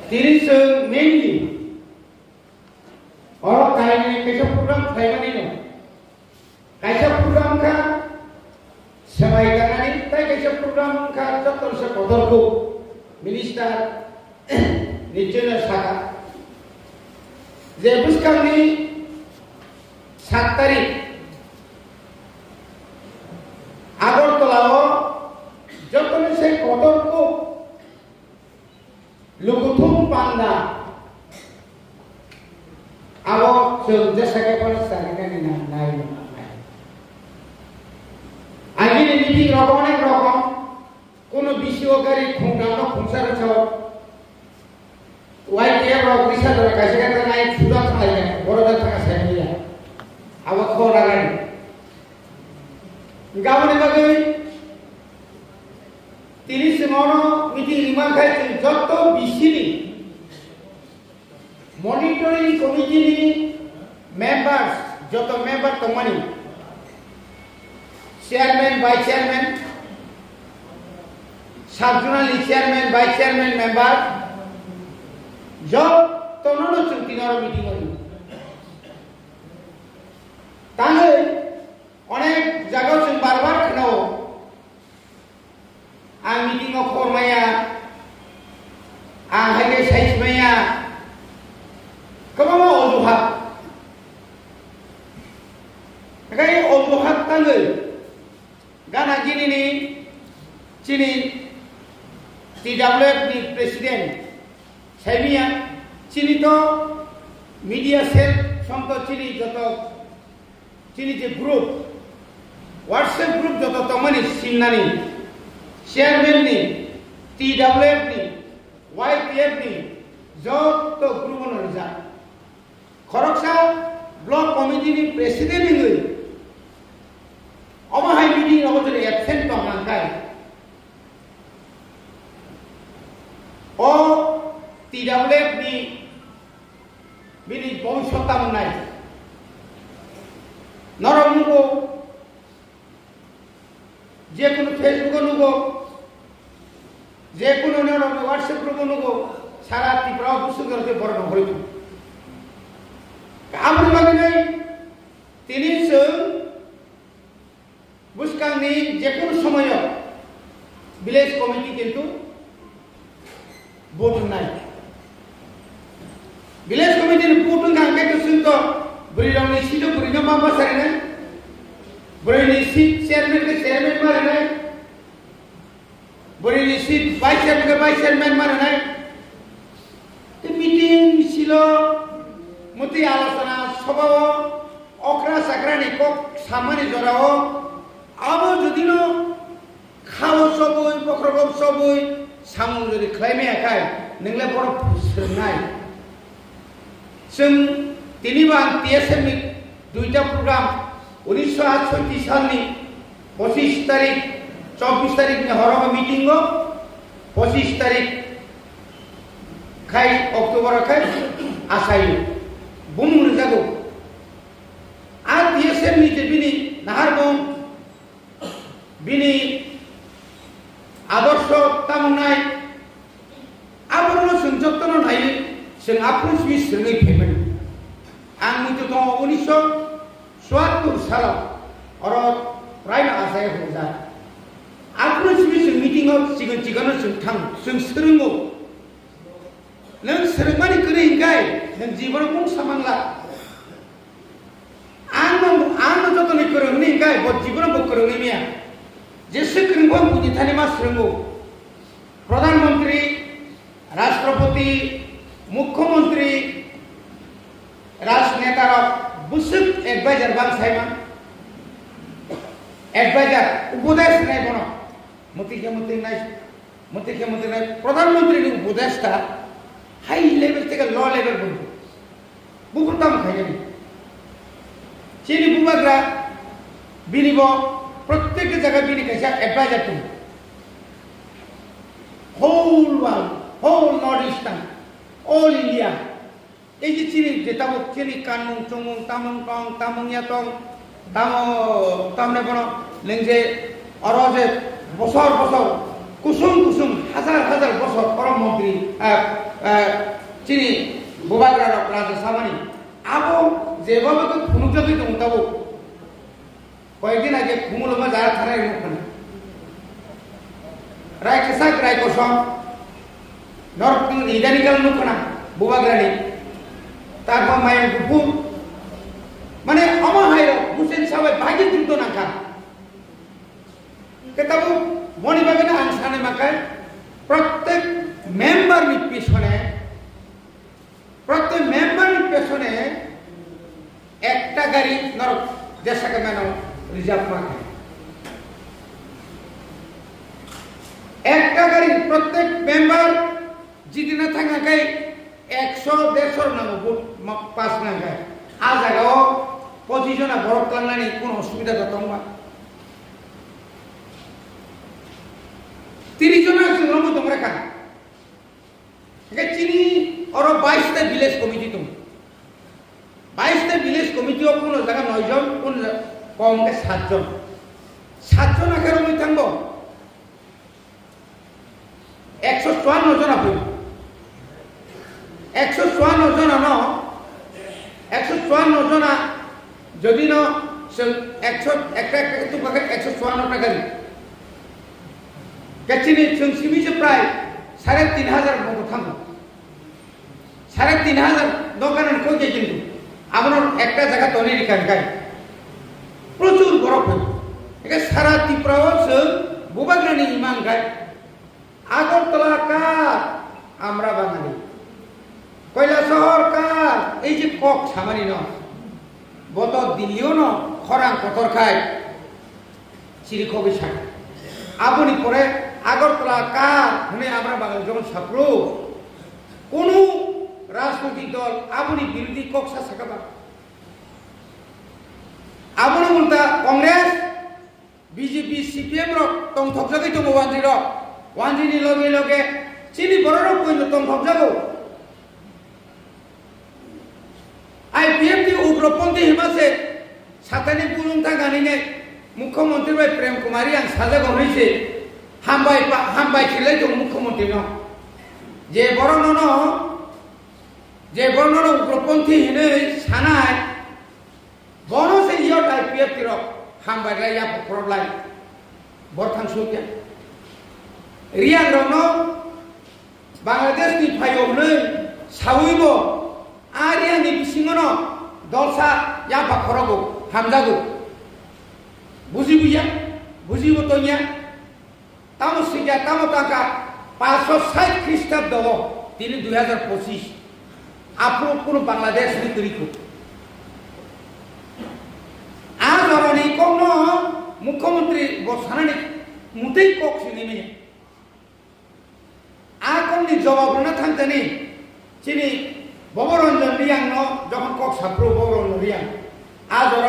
Tiri se mainly orang kaya ni kaisa program kaya ni no. Kaisa program ka samai kanani, tai kaisa program ka jotor se kodor ko minister nijena saka. Jebus kami 7 tarik Agartala jotor se kodor ko Lukutung panda, awak sudah saya pernah sarankan ini naik. Agi ini meeting rokok, kono bisio kari khungna khungsar chau. Wai dia rok bisa dora kasih kata naik sudah selesai, bodoh tengah saya dia. Awak kau lagan. Enggak boleh bagaimana? Seats Mano meeting lima kali Joto Bising monitoring committee ni members Joto member Tongdi chairman vice chairman Salbrumno chairman vice chairman member Joto nono Norok meeting hoy tahe onek jaga sing barbar kenao ang meeting of Khwnaya, ang Haste Seats Mano, kamu mau oduhat, kaya oduhat tanggal, gana gini ni, Chini, TWF ni presiden, saya Chini to media cell, sampai Chini Joto, Chini je group, WhatsApp group Joto Tongdi Simnani. Chairman ni, TWF ni, YPF ni, Joto group mana rasa. Khoroksa block committee ni presiden ni, apa hai meeting apa tu absent pangangkai. Oh TWF ni, bini bom shota munai. Norok nuko, je kuno Facebook nuko. जे कुनो ने WhatsApp group नुको सारा तिब्रा बुसु करके बरन होइतु कामनि माने नै तिनि जों बुसकांनि जे कुनो समय village committee किन्तु बोर्ड नाय विलेज कमिटी नि बोर्ड नांगे तो जों तो बुरिरांनि सिदो बुरिनो माबा सारेने बुरिनि सिट चेयरमैन के chairman मारेने Beri seat vice chairman mana naik? Di meeting silo, muti alasana sobawa, okra sakra ni kok sama ni jorao, abo jadi no, kau sobui, pokrob sobui, samun jadi klaim ya kai, nengle poro pusernai. Seng tini bang TSM ni duita program, 1938 साल ni, 25 तारीख 24 तारीख में हरों में meeting हो 25 तारीख खाई अक्टूबर खाई आसाई बुमुर जागो आज ये सब नीचे बिनी नहर बोम बिनी आदर्श तामुनाई आबरनो संजोक्तनो नाई जों आप्रुस बि सोङै फैमोन आं मुझे तो 1974 सालाव और प्राइम आसाय होजा आप्रुस बि जों मीटिंगाव सिगन सिगानो जों थां जों सोलोङो नों सोलोंनानै गोरैगाय नों जीवनाव बुं सामानला आंनो जतनै गोरोंनि गाय बद जीवनाव बो गोरोंनि मिया जेसे गोरोंबो बुझि थाने मा सोलोङो प्रधानमंत्री राष्ट्रपति मुख्यमंत्री राजनेतारक बुसुक एडवाइजर बां साइमान एडवाइजर उपदेश नाय बनो मुख्यमंत्री नाय प्रधानमंत्री नि उपदेशता हाई लेवल থেকে लो लेवल बनो बुकुताम खायनि चिनी बुबाग्रा बिनिबो प्रत्येक जगह बिनि कैसा एडवाइजर तुम whole world whole northeastern all India এই যে চিনি যেটাও চিনি কানুন চমুং তামং টং তামংয়া টং তামনে বড় লেংজে অরজে বছর বছর কুসুম কুসুম হাজার হাজার বছর পরম মন্ত্রী Chini Bubagra Raja Samani Abo Zebabu Nukya Tongtabu Koydin aje Kumulama Zara Thana Nukna Raikasak Raikosom Norok Identical Nukna Bubagrani Tarpa Mayan Kupu Mane Ama Hayo Musen Sabai Bagi Tinto Naka Ketabu Moni Bagana Ansane Makai Pratek member ni pishone Pratek member ni pishone Ekta gari Norok Seats Mano Reserve Makai Ekta gari Pratek member Jidina Thanga Kai 100-150 namu pas Nangai Azagao Position of Khwlainani Kuno Subida Gatongwa 30 জন সুরমু তোমরা কান একে চিনি আর 22 টা village committee তুমি 22 টা village committee ও কোন জায়গা 9 জন কোন কমকে 7 জন 7 জন আকারে মই থাকবো 154 জন আপনি 154 জন ন 154 জন যদি ন 100 একটা তো 154 টাকা Kacini Chungsimi Prai, 3,500 Mwkthang. 3,500 Dokan and Kojakin. Amon Ekta Zaga Tony Kankai. Prochur Gorok. Because Sarati Pravos, Bubagrani Mankai. Agotolaka Amra Bangani. Koila Sohorka, Egypt Cox Hamanino. Boto Diliono, Khwrwng Kotorkai. Chirikovisha. Abuni Pore. Agortala ka hune amra bagal jon sapro kono rajnৈতিক দল আপনি বিরোধী কক্সা সাকাবা আপনি উল্টা Congress BJP CPM র তংথকজাগৈ তো ওয়ানজিনি লগে লগে চিনি বড় কইল তংথকজাগো আইপিএফটি উগ্রপন্থী হিমাসে সাতানি পুরুংথা গানিনে মুখ্যমন্ত্রী ভাই প্রেম কুমারী আং সাজা গনইছে হামবাই ছিলে তো মুখ্যমন্ত্রী ন যে বরণ উগ্রপন্থী হিনে সানাই বনসে ইয়ত আইপিএফ টির হামবাইলা ইয়া পক্রলাই বরথান সুকে রিয়াং রন বাংলাদেশ নি ফাইওনে সাউইব আরিয়ানি বিসিংন দলসা ইয়া পক্রগো হামজাগো বুঝিব তোনিয়া Tamo siya tamo taka 560 খ্রিস্টাব্দ তিনি 2025 আপন কোন বাংলাদেশ নি তরিকো আজ অরনি কোন মুখ্যমন্ত্রী বসানানি মুতেই কক্সি নিমে আ কোননি জবাব না থাকতেনি চিনি ববরঞ্জন রিয়াং ন যখন কক সাপ্রো ববরঞ্জন রিয়াং আজ অর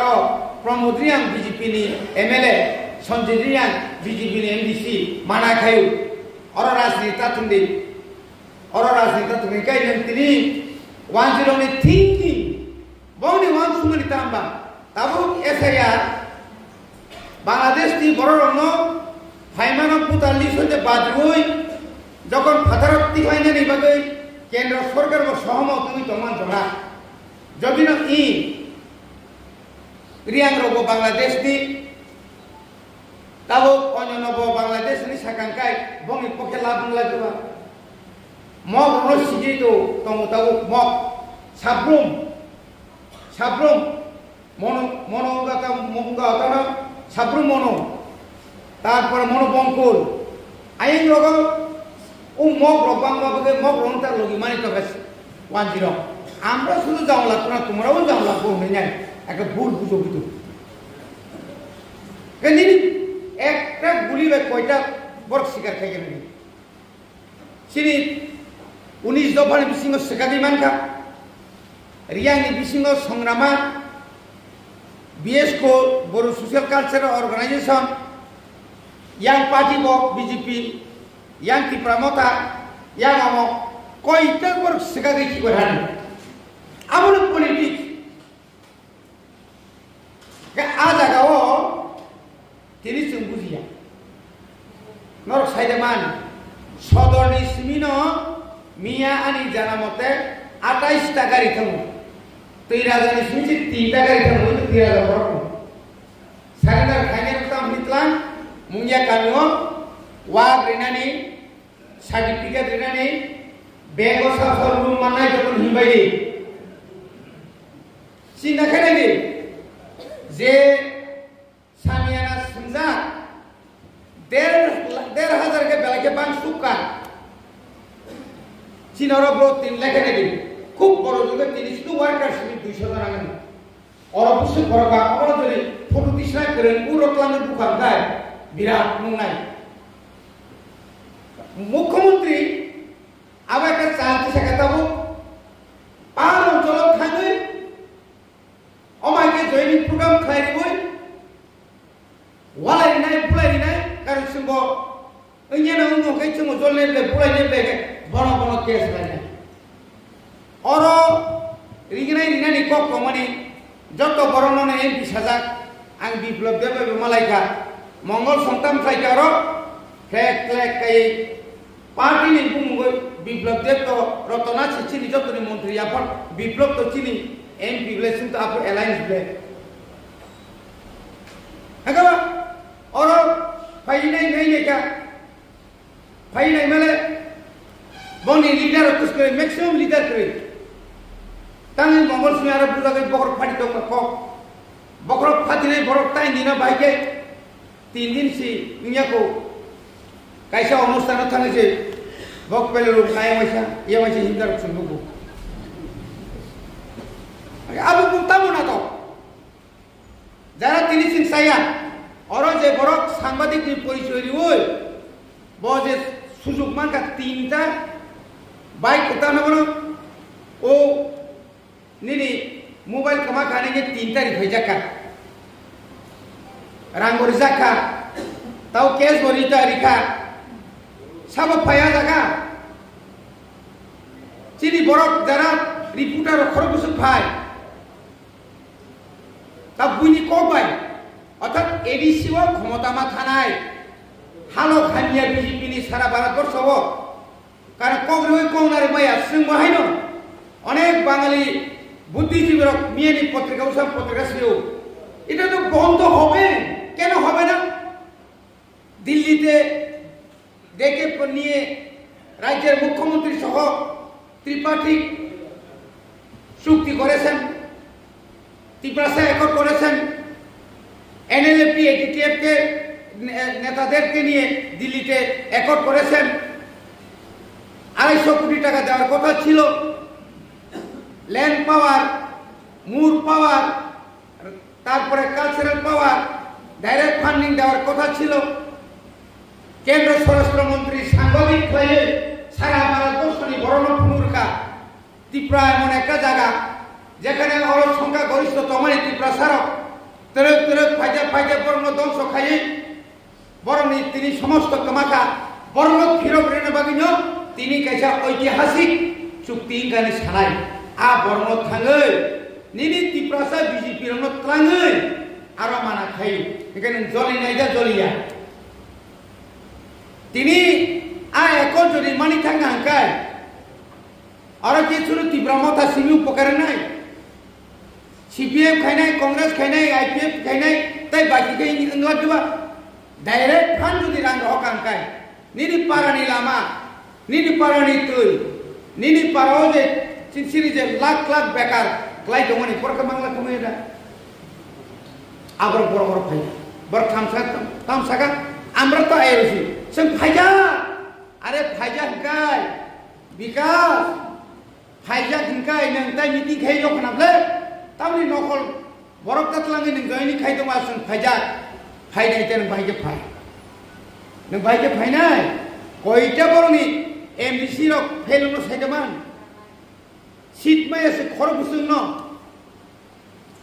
প্রমোদ রিয়াং বিজেপি নি MLA Sanjay Riyan, BJP NDC, mana kayu, orang rasnita tundi kai nanti wanjiro ni thinking, bau ni wan sungai ditambah, tahu esaya, Bangladesh ni borono, Haimano putali soje badrui, jokon patarat tikai ni bagai, kendra sorgar bo sohmo tumi toman jona, jodino I, Riyan robo Bangladesh ni Tabo onyonobo Bangladesh ni sakangkai bongi poke labung lajuwa mok no sijitu tomo tabo mok sabrum mono gata sabrum mono tarpor mono bongkul ayin rogo mok robang babe mok rontar logi mani to gas 10 আমরা শুধু যাও লাগতো না তোমরাও যাও লাগবো না একটা ভুল বুঝো কিন্তু কেন একটা গুলি বা কয়টা বড় শিকার খাই গেল চিনি 19 দফার বিসিং সেকাদি মানকা রিয়াংনি বিসিং সংগ্রামা বিএসকো বড় social cultural organisation young party বক বিজেপি ইয়াং কি প্রমোতা ইয়াং আমো কয়টা বড় সেকাদি কি করে হান আমল পলিটিক্স আজ আগাও তিনি বুঝিয়া নরক সাইডেমান সদরনি সিমিনো মিয়া আনি জানা মতে 28টা গাড়ি থামো 13,000 শুনছি 3টা গাড়ি থামো 13,000 বড় সারেন্ডার খাইনের কথা মিতলাম মুঙ্গিয়া কামিও ওয়াগ রেনানি সার্টিফিকেট রেনানি ব্যাংক সাফর রুম মানাই যখন হিবাই চিন্তা খাইনি যে সামিয়ানা সমঝা 1,500 के बेला के बांग सुका चिनरो ब्रो 3 लाख ने दिन खूब बड़ो जुगे 300 वर्कर्स में 200 रांगन और अवश्य बड़का और जरी फोटो दिशा करें पूरा क्लान बुखार गाय विराट नुनाई मुख्यमंत्री आवे का चालती से कहता वो पार अंचल खाने ओमाय के जॉइनिंग प्रोग्राम खाई हुई वाला नहीं पुलाई नहीं कारण सिंबो अन्य ना उनको कहीं सिंबो जोलने ले पुलाई ले ले बड़ा बड़ा केस लगे और रिगना निको कमानी जोतो बरोनो ने एम 20,000 आं बिप्लब देव मलाइका मंगल संतान खाइकारो फ्लैग कई पार्टी ने बुंगो बिप्लब देव तो रतना चिनी जोतो ने मंत्री अपन बिप्लब तो चिनी एम बिप्लेसन तो आप अलायंस ब्ले अगर और फाइल नहीं क्या फाइल नहीं मिले बोनी लीडर कुछ करे मैक्सिमम लीडर करे तंग मंगल सुनारा पूरा के बकर फाटी तो को बकर फाटी नहीं बकर टाइम दिना भाई के 3 दिन से दुनिया को कैसा अनुष्ठान थाने से बक पहले लोग नाय वैसा ये वैसे हिंदर सुन लो अब बुता बना तो जरा 3 दिन साया और जे बरक सांबादिक नि परिचय होय बजे सुजुग मान का 3टा बाइक उता न बनो ओ निनी मोबाइल कमा खाने के 3टा रिफाइजा का रांगोर जाका ताऊ केस बोरीता रिखा सब फाया जागा चिनी बरक जरा रिपोर्टर खरगुस फाय तब बुनी को बाय अर्थात ADC ও ক্ষমতা মাথা নাই হালো খানিয়া BJP নি সারা ভারতবর্ষ কারণ কংগ্রেস কোনারে মায়া সিং বাহাইনো অনেক বাঙালি বুদ্ধিজীবীরা মিয়ানি পত্রিকা সব পত্রিকা ছিল এটা তো বন্ধ হবে কেন হবে না দিল্লিতে ডেকে নিয়ে রাজ্যের মুখ্যমন্ত্রী সহ ত্রিপাঠিক চুক্তি করেছেন ত্রিপুরা একট করেছেন NLP ADTF के নেতাদেরকে নিয়ে দিল্লিতে একট করেছেন 250 কোটি টাকা দেওয়ার কথা ছিল ল্যান্ড পাওয়ার মুর পাওয়ার তারপরে কালচারাল পাওয়ার ডাইরেক্ট ফান্ডিং দেওয়ার কথা ছিল কেন্দ্র স্বরাষ্ট্রমন্ত্রী সাংবাদিক হয়ে সারা ভারতবর্ষে বরণপুরকা ত্রিপুরা এমন একটা জায়গা যেখানে অরব সংখ্যা গরিষ্ঠতম ত্রিপুরা সারক तरक तरक फाइजा बरन दंश खाई बरन तिनी समस्त कमाका बरन फिरब रेने बागिनो तिनी कैसा ऐतिहासिक चुक्ति गाने सानाय आ बरन थाङै निनि तिप्रासा BJP रन त्राङै आरो माना खाई एखाने जलिनाय जा जलिया तिनी आ एको जरि मानि थाङा हांकाय आरो किछुरु तिब्रा मथा सिमि उपकार नाय CPM खाइनाय कांग्रेस खाइनाय IPF खाइनाय ताई बाकी के इंगला दिबा डाइरेक्ट फान जुदि रां हकांकाय निनि पारानि लामा निनि पारानि तुल निनि पाराव जे सिनसिरि जे लाख लाख बेकार क्लाइ दंनि परका मांगला कमेदा आबर बर फाइ बर थामसागा आमरा तो आयरसि जों फाइजा आरे फाइजा हकाय बिकास फाइजा हकाय नों ताई मिटिं खाइ जखनाबले तामनि नखल बरक ततलांगे नों जयनि खायदों आसन फाइजा फाइनाय तेन बाइके फाइ नों बाइके फाइनाय कयटा बरनि MDC रक फेलनो साइदमान सीट में एसे खरबुसुं न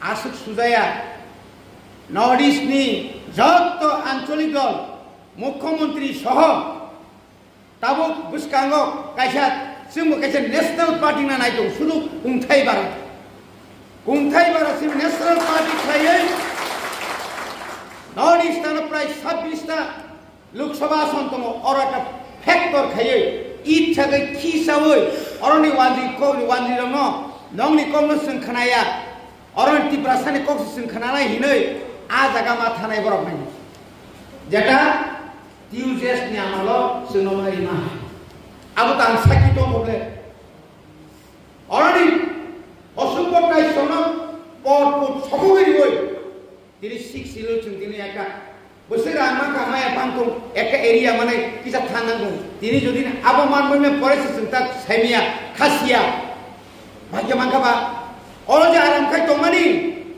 आसुक सुजाया नर्थ इस्ट नि जत आंचलिक दल मुख्यमंत्री सह ताबो बुसकांगो कायसा जोंबो कायसा नेशनल पार्टी ना नायदो सुदु खुंथाय बारा सिम नेशनल पार्टी खायै नर्थ ईस्ट प्राय 26टा लोकसभा आसन दङ और एक फैक्टर खायै id thagai khisawi oroni wanji no nongni kongno sing Khwnaya oron tiprasani kok sing Khwnanai hinoi a jaga ma thanai borok nai jeta tiujes ni amalo sunomai ma abu tan saki to boble oroni osupor kai sono pot sokogeri hoi tiri sik silo chung tini eka bosir ama kamaya pangtung eka area manai kisa thanang tini jodi abo man me pore sinta semia khasia bhagya mangkaba oro je aram khai tongmani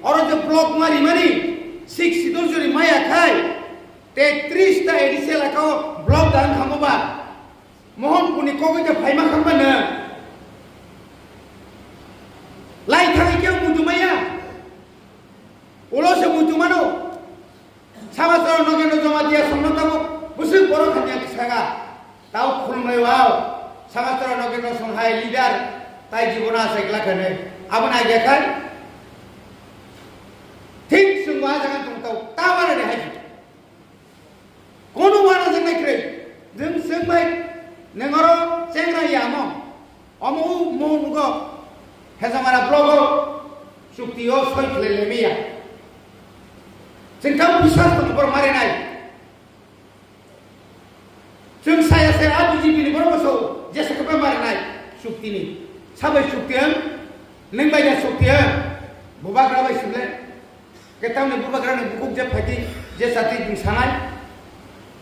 oro je block mari mani sik sidon jori maya khai 33 ta ADC lakao block dan khamoba mohon puni ko je phaima khambana lai thai ke mutu maya ulo se mutu mano Sama-sama nongeng nongeng dia semua tahu musuh borok hanya kesaga tahu Kwrwngwi wow sama-sama nongeng nongeng hai leader tai jibona segala kene apa nak jakan think semua jangan tung tahu tawar ada haji kono wana jangan kere jeng semai nengoro cengra ya mo amu mo mugo hesamara blogo suktiyo soi lelemia Sengkau bisa untuk bermarinai. Seng saya BJP ni baru masuk. Jasa kepada marinai. Sukti ni. Sabai suktian. Neng bayar suktian. Bubak rabai sudah. Kita ni bubak rabai bukuk je pagi. Jasa ti sanai.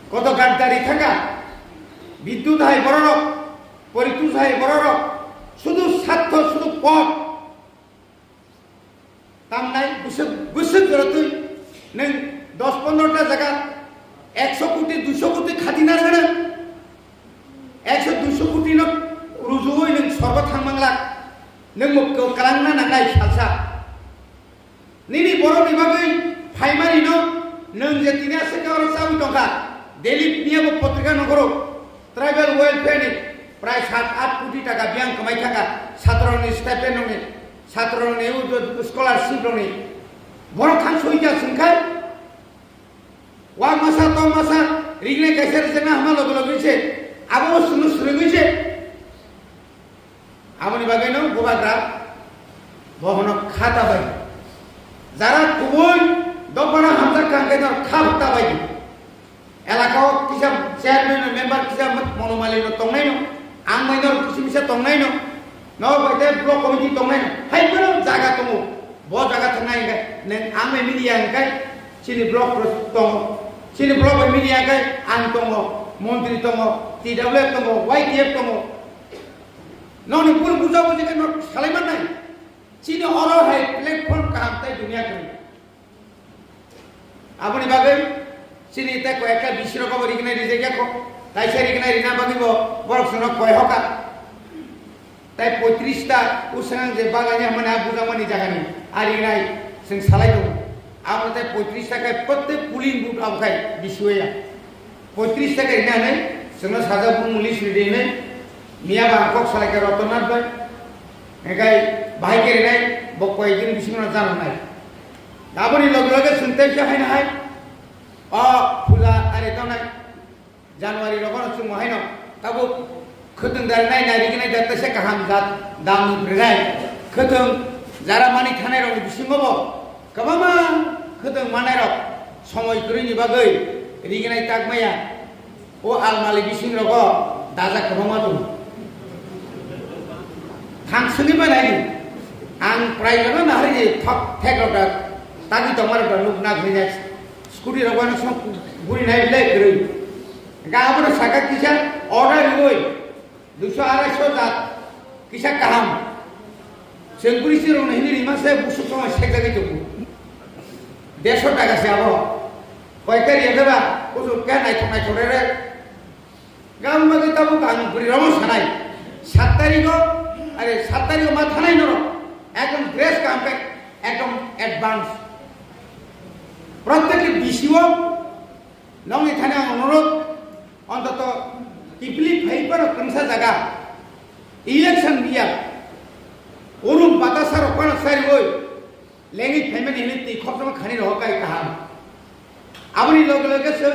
Koto gantari thanga. Bidut hai bororok. Poritus hai bororok. Sudu satto sudu pot. Tamnai busuk beratui. Neng 10-15 জায়গা 100 কোটি 200 কোটি খাদিনা রে 100-200 কোটি ন রুজুই নং সর্ব থাংমাংলা নং মক্কো কালাংনা Nagai salsa নিনি বড় বিভাগই ফাইমারি ন নং যে তিনি আছে কার সাবি টকা ডেলি নিয়াব পত্রিকা নগর ট্রাইবাল ওয়েলফেয়ার নি প্রায় 7-8 কোটি টাকা ব্যাংক কামাই থাকা ছাত্রনি স্টাইপেন্ড নি ছাত্রনি স্কলারশিপ নি বড় খান সইটা সংখ্যা ওয়া মাসা তো মাসা রিগনে কাইসার জেনা হামালো বলো গইছে আবো সুনু সুরে গইছে আমনি বাগাইনো গোবাগ্রা বহন খাতা বাই যারা কুবই দপনা হামজা কাঙ্কে দর খাতা বাই এলাকাও কিসা চেয়ারম্যান মেম্বার কিসা মনোমালিনো তংনাইনো আমনাইনো কিসিমিসা তংনাইনো ন বাইতে ব্লক কমিটি তংনাইনো হাইবনো জায়গা তমু Bo jaga tengah ini, neng ame media ini, sini blok tongo, sini blok media ini, antongo, menteri tongo, tidak boleh tongo, YTF tongo. Noni pun buza buza kan Kalimantan naik, sini orang hai platform kaham dunia ini. Apa ni bagai, sini kita kau ekal bisiro kau beri kena dijadikan kau, tai seri kena rina bagi bo, borok sunok kau hoka. Tai 35 ta usang je baganya mana abu zaman ni jaga ni hari nai sing salai tu apa tai 35 ta kai patte pulin but ab kai biswaya 35 ta kai na nai sena saja pun mulis ni dei nai mia bangkok salai ke rotonat bai kai bhai ke nai bokoi din bising na jana nai daboni log log sunte ke hai na hai a pula are ta nai Januari logon sung hai no tabu Khwtung dari nari kena data saya kaham zat damu berai khwtung jara mani thanai rok bising bo kabama khwtung manai rok somoi kuri bagai riginai tagmaya o almali bising rok daja kabama tu thang sungi banai ang prai rok na hari thak thek rok tagi tomar rok Nuknai khwlai skudi rok na som guri nai le kuri ga abro saka kisa order hoi 200-250 dat kisah kaham sengkuri sih orang ini lima saya busuk sama sekali gitu 150 টাকা siapa kau ikan dia apa busuk kan naik sore gam magi tahu kan beri ramah sanai 7 তারিখ আরে 7 তারিখ মাথা নাই নরক একদম grace compact একদম advance প্রত্যেকটি বিসিও নং এখানে অনুরোধ অন্তত Kipli paper kengsa jaga election dia urung batasar okana sari boy lengi family ini ti khop sama khani roh kai kaham abuni log log se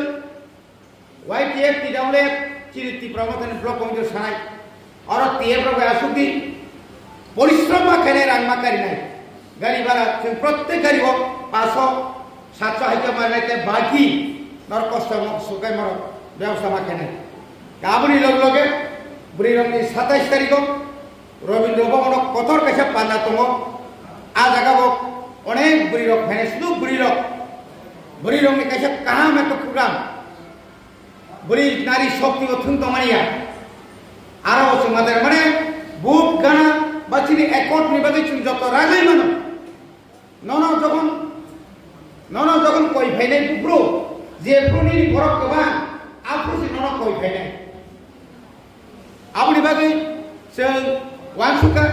YTF ti dawle Chini Tipramatan Block on the Sanai or a theatre of Asuti परिश्रम मा खेले रंग मा करी नहीं गरीब वाला जों प्रत्येक गरीब पासो 700 हाइके मारने के बाकी नरक कष्ट सुखाई मरो व्यवस्था मा खेले काबुनी लोगे बुरी रंग 27 तारीख को रविंद्र भवन कथर कैसे पाना तुमो आ जगह वो अनेक बुरी रंग फैने सुधु बुरी रंग ने कैसे कहाँ में तो प्रोग्राम बुरी नारी शक्ति को थुन तो मनिया आरा वो सुमाते मने बुक गाना बच्ची एकॉर्ड निबंधित चुन जोतो राजाई मनो नोनो जगन कोई फैले बुब्रो जे प्रोनी बरक कबा आपु से नोनो कोई फैले आपनि बागै जों वानसुका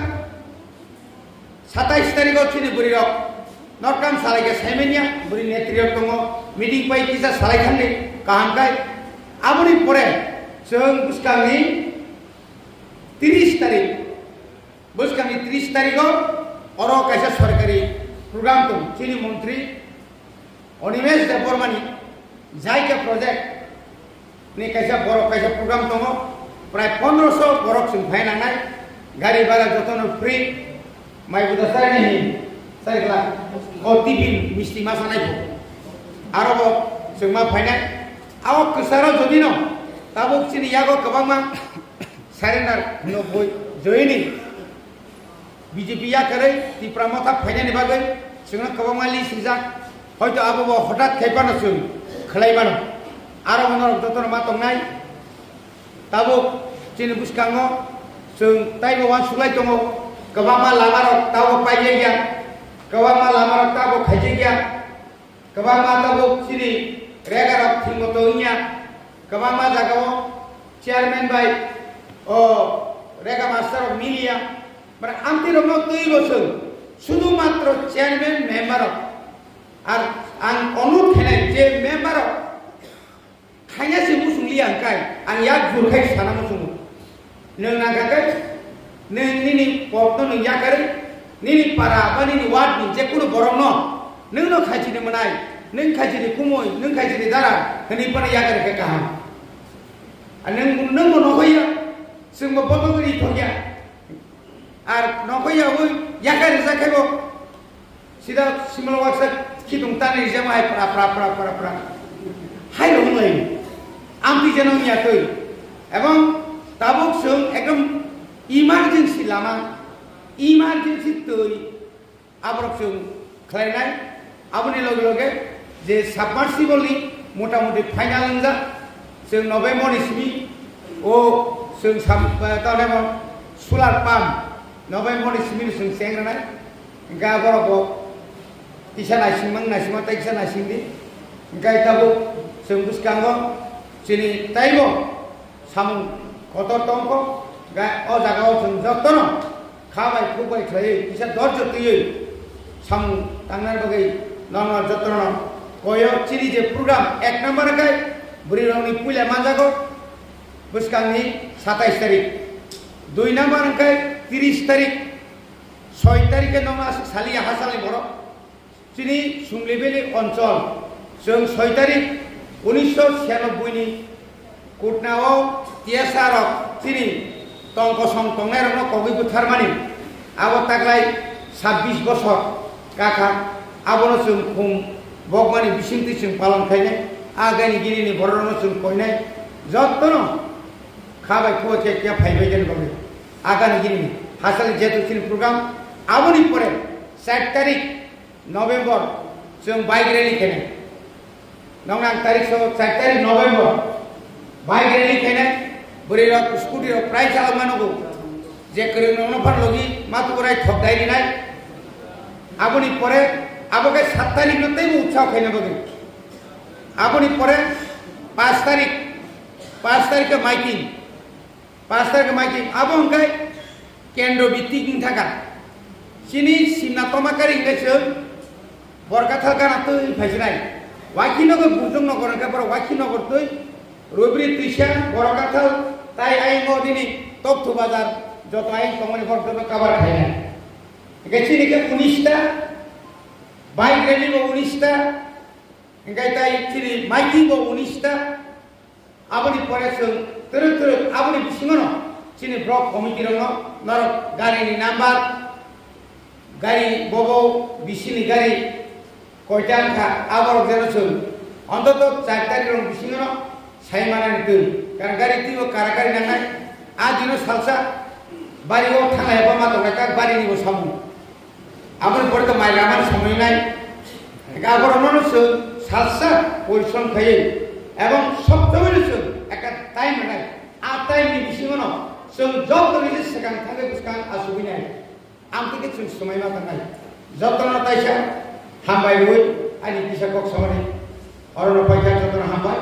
27 तारिख चिनि बुरि रक नरकाम सालायके साइमेनिया बुरि नेत्रियक दङ मिटिं पाइ किसा सालायखान्ने काहामकाय आपनि परे जों बुसकांनि 30 तारिख बुसकांनि 30 तारिख और कैसे सरकारी प्रोग्राम तो चीनी मंत्री अनिमेश देवबर्मानी जायके प्रोजेक्ट ने कैसे प्रोग्राम दङ प्राय 1500 बरक जों फायनानै गाड़ी भाड़ा जतन फ्री माइ बुदासार नहीं साइकला ओ टिफिन मिस्टी मा सानाय आरो जों मा फायनाय आव कसारो जदि न ताबो चिनि यागो गोबां मा सारेन्डार नो बय जयनि BJP या करे तिप्रामथा फायनायनि बागै जोंना गोबां मा लिसिजाक हयतो आबो हठात खायबानो जों खलायबानो आरो नरक जतन मा तंनाय ताबो चिनि बुसकाङो जों ताइबो वान सुलाय दङ गोबां मा लामारक ताबो पाइजे गया गोबां मा लामारक ताबो खायजे गया गोबां मा ताबो चिनि रेगारक थिंगतोनिया गोबां मा जागाव चेयरमैन बाय ओ रेगा मास्टर अफ मिलिया पर आमति रमनो तैबो जों शुधु मात्र चेयरमैन मेम्बर आर आं अनुरोध खायनाय जे मेम्बर खायनासो मुसुंलिया अंकाय आं या जुरखाय साना मुसुं नों नागाखै नोंनि पटनो नों याकरै निनि पारा बा निनि वार्ड नि जेकुनु बरं न नों खायथिनि मोनाय नों खायथिनि कुमय नों खायथिनि दारा हनि पण याकरै गाहाम नों नखैया जोंबो बदगरि थगिया आर नखैयाबो याकरै जाखायबो सिदा सिमल वाक्सा खिदुं तानि जमाय प्रा हाय रंलै आमति जनमिया तै एवं ताबुक जों एकदम इमारजेंसि लामा इमारजेंसि तै आबरक जों खलायनाय आबनि लगे लगे जे साबमार्सिबलनि मोटा मोटी फाइनाल जा जों नभेम्बरनि सिमि ओ जों तानेमो सोलार पाम्प नभेम्बरनि सिमि जों सेंग्रानाय गाबरक इसाना सिमं नासिमा ताइसाना सिंदि गाय ताबुक जों बुसकाङो चिनि ताइबो सामु कत टंक गाय अ जागाव जों जतन खाबाय खुबाय थायो इसा धर्य तैयै सामु तांनाय बगै नन जतन कयो चिनि जे प्रोग्राम 1 नम्बर गाय बुरिरंनि पुइला माजागो बुसकांनि 27 तारिख 2 नम्बर गाय 30 तारिख 6 तारिखे नङा सालिया हासालि बर चिनि सुंलेबेलि अञ्चल जों 6 तारिख 1996 नि Khwnaयाव तियासारक चिनि Tongnairok Tagwi बुथारमानि आबो तागलाय 26 बছর काका आबोनो जों खुम बगमानि बिसिंति जों पालन खायनाय आगानि गिरिनि बरनो जों कयनाय जतन खाबाय खोचे के फाइबाय जेन बगे आगानि गिरिनि हासाल जेतु चिनि प्रोग्राम आबोनि परे 7 तारिख नभेम्बर जों बाइक रैली खायनाय नंगा तारिख 7 तारिख नभेम्बर बाइक रैली खायनाय बुरिरक स्कूटी रक प्राय चालक मानगो जे Kwrwng फार लगी मातुराय थबदायनि नाय आबोनि परे आबोके 7 तारिख नतै उत्साह खायना बगे आबोनि परे 5 तारिख माइकिंग 5 तारिख माइकिंग आबो हंकाय केन्द्र भित्तिक थाका चिनि सिमना तमाकारि गैसो बरकाथा गानातै फाइजनाय वाखिनगर बुजंनगर कापर वाखिनगर तै रबिरि तैसा बरकाथा ताइ आइंगो दिनि तपथु बाजार जत आइं कमनि बरदनो काबार खायना गैचिनि के 19 टा बाइक रैली 19 टा गाय ताइ चिनि माइकिंग 19 टा आबनि परे जों terus aboni bisingono Chini block committee rongo Norok gari ni number gari bobo bisini gari koitan kha abor jerosun ontoto 4 tari rong bisingono sai mana nitu kan gari tiwo karakari nangai adino salsa bari o thanga eba ma tonga bari ni bo samu abon porto mai raman samoi nai abor onono salsa পরিশ্রম খাইয়ে এবং সবসময় একটা time নাই আর টাইমনি বিসিমনো जों जब सेकान थांगे बुसकान आसुबिनाय आम तिके जों समय मा थांनाय जतन ताइसा हामबाय वय आनि बिसाखक समानि अरन पाइसा जतन हामबाय